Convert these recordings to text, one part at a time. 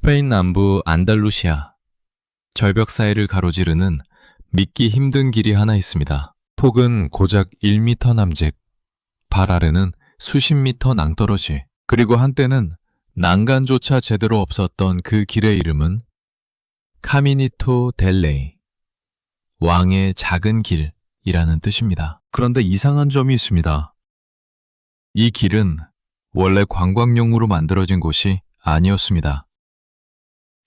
스페인 남부 안달루시아, 절벽 사이를 가로지르는 믿기 힘든 길이 하나 있습니다. 폭은 고작 1m 남짓, 발 아래는 수십 미터 낭떠러지, 그리고 한때는 난간조차 제대로 없었던 그 길의 이름은 카미니토 델 레이, 왕의 작은 길이라는 뜻입니다. 그런데 이상한 점이 있습니다. 이 길은 원래 관광용으로 만들어진 곳이 아니었습니다.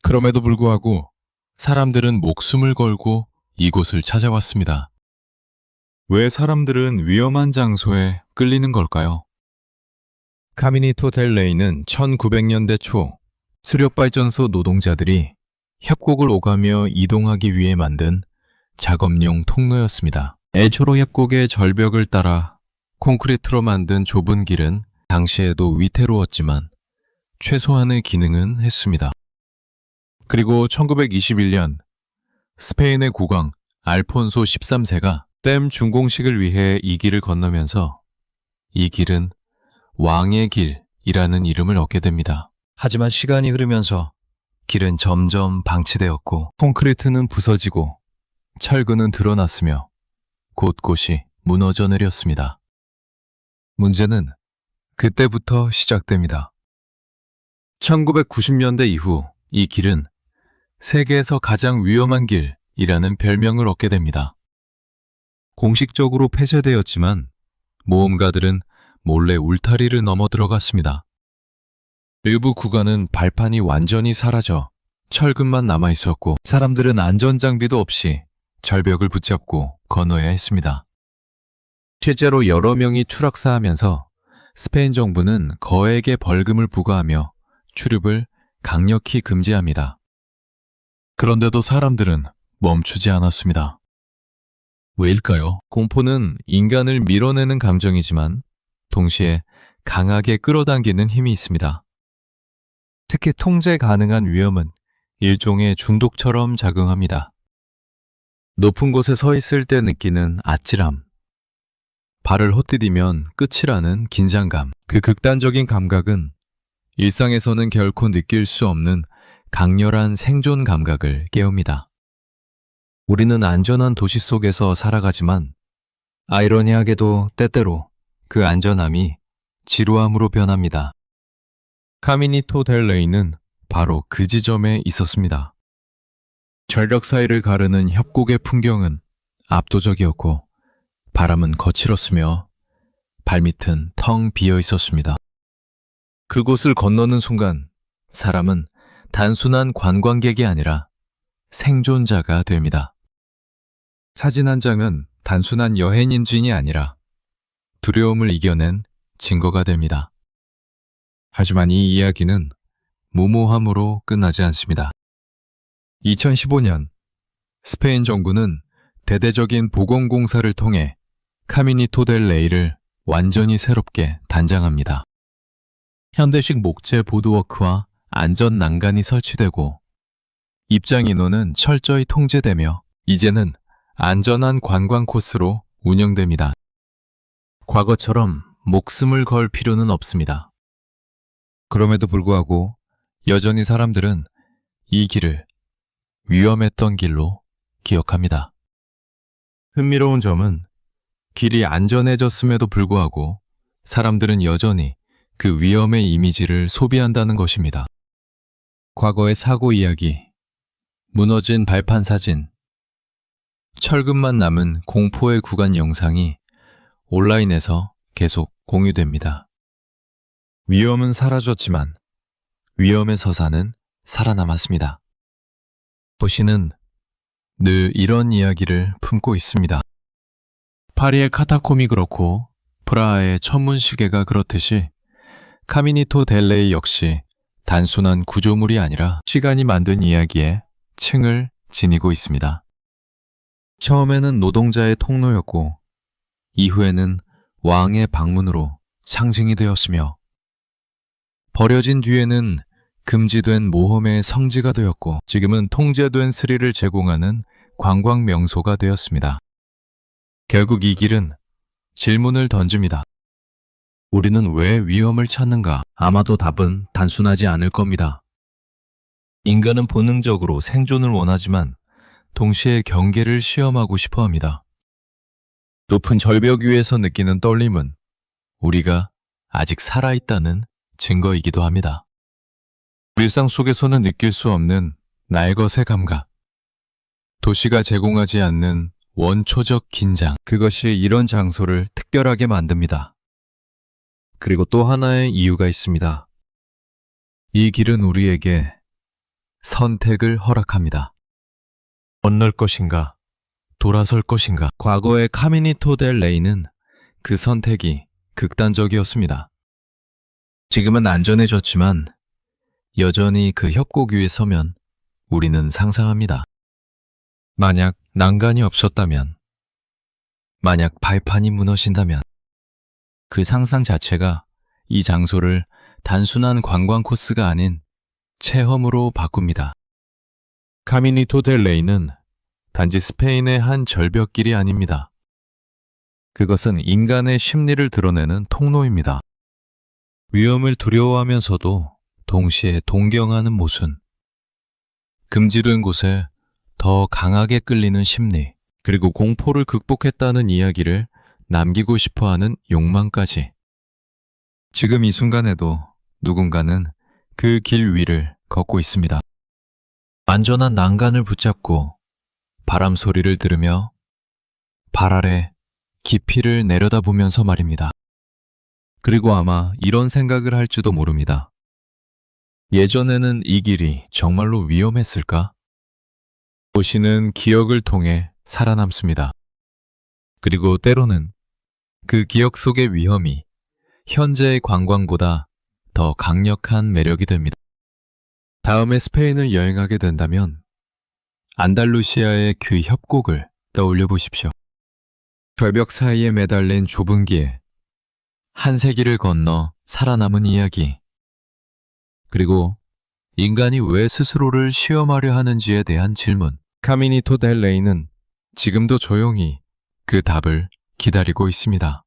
그럼에도 불구하고 사람들은 목숨을 걸고 이곳을 찾아왔습니다. 왜 사람들은 위험한 장소에 끌리는 걸까요? 카미니토 델 레이는 1900년대 초 수력발전소 노동자들이 협곡을 오가며 이동하기 위해 만든 작업용 통로였습니다. 애초로 협곡의 절벽을 따라 콘크리트로 만든 좁은 길은 당시에도 위태로웠지만 최소한의 기능은 했습니다. 그리고 1921년 스페인의 국왕 알폰소 13세가 댐 준공식을 위해 이 길을 건너면서 이 길은 왕의 길이라는 이름을 얻게 됩니다. 하지만 시간이 흐르면서 길은 점점 방치되었고 콘크리트는 부서지고 철근은 드러났으며 곳곳이 무너져 내렸습니다. 문제는 그때부터 시작됩니다. 1990년대 이후 이 길은 세계에서 가장 위험한 길이라는 별명을 얻게 됩니다. 공식적으로 폐쇄되었지만 모험가들은 몰래 울타리를 넘어 들어갔습니다. 일부 구간은 발판이 완전히 사라져 철근만 남아 있었고 사람들은 안전장비도 없이 절벽을 붙잡고 건너야 했습니다. 실제로 여러 명이 추락사하면서 스페인 정부는 거액의 벌금을 부과하며 출입을 강력히 금지합니다. 그런데도 사람들은 멈추지 않았습니다. 왜일까요? 공포는 인간을 밀어내는 감정이지만 동시에 강하게 끌어당기는 힘이 있습니다. 특히 통제 가능한 위험은 일종의 중독처럼 작용합니다. 높은 곳에 서 있을 때 느끼는 아찔함, 발을 헛디디면 끝이라는 긴장감, 그 극단적인 감각은 일상에서는 결코 느낄 수 없는 강렬한 생존 감각을 깨웁니다. 우리는 안전한 도시 속에서 살아가지만 아이러니하게도 때때로 그 안전함이 지루함으로 변합니다. 카미니토 델 레이는 바로 그 지점에 있었습니다. 절벽 사이를 가르는 협곡의 풍경은 압도적이었고 바람은 거칠었으며 발밑은 텅 비어 있었습니다. 그곳을 건너는 순간 사람은 단순한 관광객이 아니라 생존자가 됩니다. 사진 한 장은 단순한 여행 인증이 아니라 두려움을 이겨낸 증거가 됩니다. 하지만 이 이야기는 무모함으로 끝나지 않습니다. 2015년 스페인 정부는 대대적인 보건공사를 통해 카미니토 델 레이를 완전히 새롭게 단장합니다. 현대식 목재 보드워크와 안전 난간이 설치되고 입장 인원은 철저히 통제되며 이제는 안전한 관광 코스로 운영됩니다. 과거처럼 목숨을 걸 필요는 없습니다. 그럼에도 불구하고 여전히 사람들은 이 길을 위험했던 길로 기억합니다. 흥미로운 점은 길이 안전해졌음에도 불구하고 사람들은 여전히 그 위험의 이미지를 소비한다는 것입니다. 과거의 사고 이야기, 무너진 발판 사진, 철근만 남은 공포의 구간 영상이 온라인에서 계속 공유됩니다. 위험은 사라졌지만 위험의 서사는 살아남았습니다. 도시는 늘 이런 이야기를 품고 있습니다. 파리의 카타콤이 그렇고 프라하의 천문시계가 그렇듯이 카미니토 델 레이 역시 단순한 구조물이 아니라 시간이 만든 이야기에 층을 지니고 있습니다. 처음에는 노동자의 통로였고 이후에는 왕의 방문으로 상징이 되었으며 버려진 뒤에는 금지된 모험의 성지가 되었고 지금은 통제된 스릴을 제공하는 관광 명소가 되었습니다. 결국 이 길은 질문을 던집니다. 우리는 왜 위험을 찾는가? 아마도 답은 단순하지 않을 겁니다. 인간은 본능적으로 생존을 원하지만 동시에 경계를 시험하고 싶어 합니다. 높은 절벽 위에서 느끼는 떨림은 우리가 아직 살아있다는 증거이기도 합니다. 일상 속에서는 느낄 수 없는 날것의 감각. 도시가 제공하지 않는 원초적 긴장. 그것이 이런 장소를 특별하게 만듭니다. 그리고 또 하나의 이유가 있습니다. 이 길은 우리에게 선택을 허락합니다. 건널 것인가, 돌아설 것인가. 과거의 카미니토 델 레이는 그 선택이 극단적이었습니다. 지금은 안전해졌지만 여전히 그 협곡 위에 서면 우리는 상상합니다. 만약 난간이 없었다면, 만약 발판이 무너진다면, 그 상상 자체가 이 장소를 단순한 관광 코스가 아닌 체험으로 바꿉니다. 카미니토 델 레이는 단지 스페인의 한 절벽길이 아닙니다. 그것은 인간의 심리를 드러내는 통로입니다. 위험을 두려워하면서도 동시에 동경하는 모순. 금지된 곳에 더 강하게 끌리는 심리, 그리고 공포를 극복했다는 이야기를 남기고 싶어하는 욕망까지. 지금 이 순간에도 누군가는 그 길 위를 걷고 있습니다. 안전한 난간을 붙잡고 바람 소리를 들으며 발 아래 깊이를 내려다보면서 말입니다. 그리고 아마 이런 생각을 할지도 모릅니다. 예전에는 이 길이 정말로 위험했을까? 도시는 기억을 통해 살아남습니다. 그리고 때로는 그 기억 속의 위험이 현재의 관광보다 더 강력한 매력이 됩니다. 다음에 스페인을 여행하게 된다면 안달루시아의 그 협곡을 떠올려 보십시오. 절벽 사이에 매달린 좁은 길, 한 세기를 건너 살아남은 이야기, 그리고 인간이 왜 스스로를 시험하려 하는지에 대한 질문. 카미니토 델 레이는 지금도 조용히 그 답을 기다리고 있습니다.